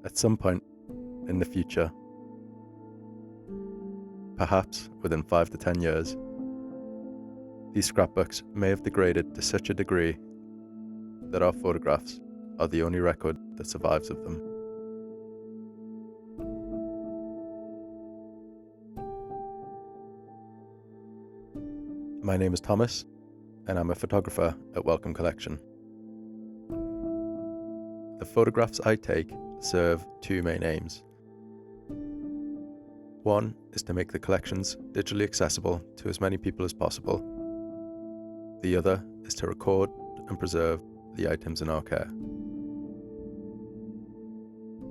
at some point in the future, perhaps within 5 to 10 years, these scrapbooks may have degraded to such a degree that our photographs are the only record that survives of them. My name is Thomas, and I'm a photographer at Wellcome Collection. The photographs I take serve two main aims. One is to make the collections digitally accessible to as many people as possible. The other is to record and preserve the items in our care.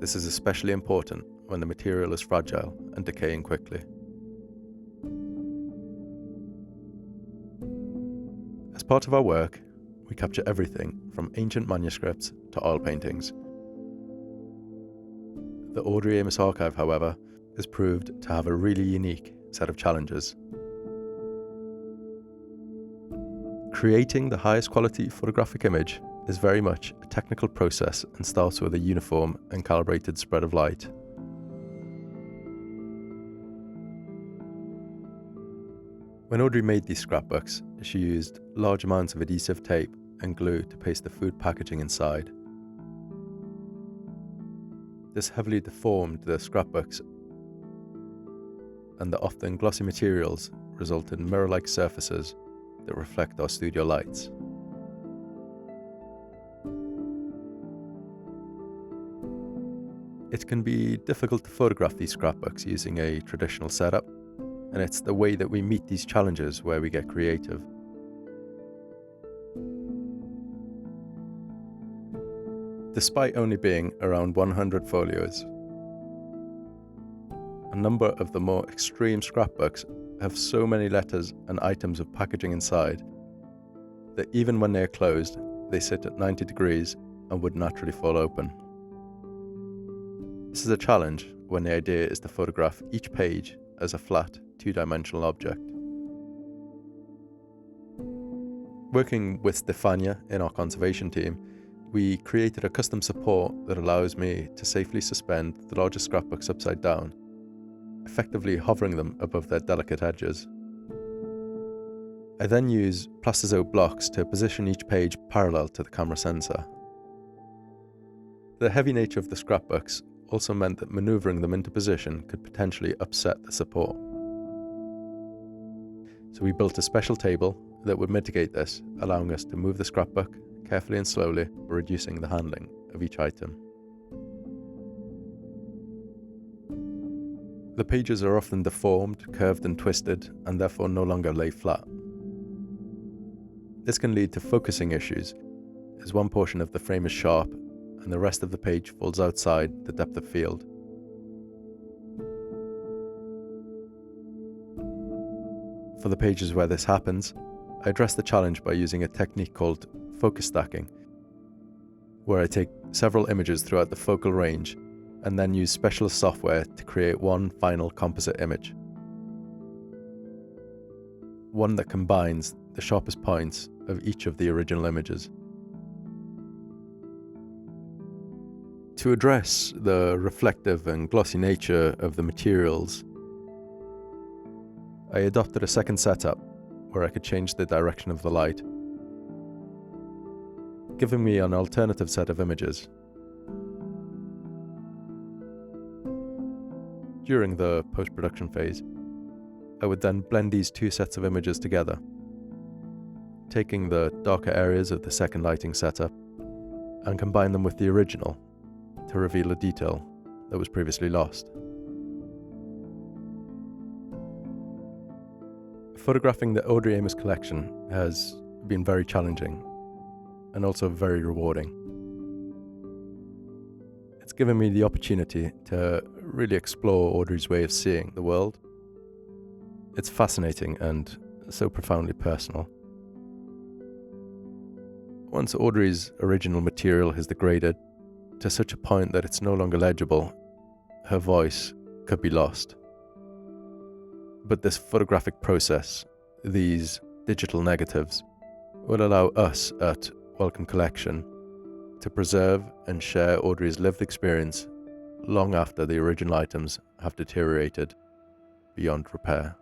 This is especially important when the material is fragile and decaying quickly. As part of our work, we capture everything from ancient manuscripts to oil paintings. The Audrey Amiss archive, however, has proved to have a really unique set of challenges. Creating the highest quality photographic image is very much a technical process and starts with a uniform and calibrated spread of light. When Audrey made these scrapbooks, she used large amounts of adhesive tape and glue to paste the food packaging inside. This heavily deformed the scrapbooks, and the often glossy materials result in mirror-like surfaces that reflect our studio lights. It can be difficult to photograph these scrapbooks using a traditional setup, and it's the way that we meet these challenges where we get creative. Despite only being around 100 folios, a number of the more extreme scrapbooks have so many letters and items of packaging inside that even when they are closed, they sit at 90 degrees and would naturally fall open. This is a challenge when the idea is to photograph each page as a flat, two-dimensional object. Working with Stefania in our conservation team, we created a custom support that allows me to safely suspend the largest scrapbooks upside down, effectively hovering them above their delicate edges. I then use plastizote blocks to position each page parallel to the camera sensor. The heavy nature of the scrapbooks also meant that maneuvering them into position could potentially upset the support. So we built a special table that would mitigate this, allowing us to move the scrapbook carefully and slowly, reducing the handling of each item. The pages are often deformed, curved and twisted, and therefore no longer lay flat. This can lead to focusing issues, as one portion of the frame is sharp and the rest of the page falls outside the depth of field. For the pages where this happens, I address the challenge by using a technique called focus stacking, where I take several images throughout the focal range and then use specialist software to create one final composite image. One that combines the sharpest points of each of the original images. To address the reflective and glossy nature of the materials, I adopted a second setup where I could change the direction of the light, giving me an alternative set of images. During the post-production phase, I would then blend these two sets of images together, taking the darker areas of the second lighting setup and combine them with the original to reveal a detail that was previously lost. Photographing the Audrey Amiss collection has been very challenging and also very rewarding. It's given me the opportunity to really explore Audrey's way of seeing the world. It's fascinating and so profoundly personal. Once Audrey's original material has degraded to such a point that it's no longer legible, her voice could be lost. But this photographic process, these digital negatives, will allow us at Wellcome Collection to preserve and share Audrey's lived experience long after the original items have deteriorated beyond repair.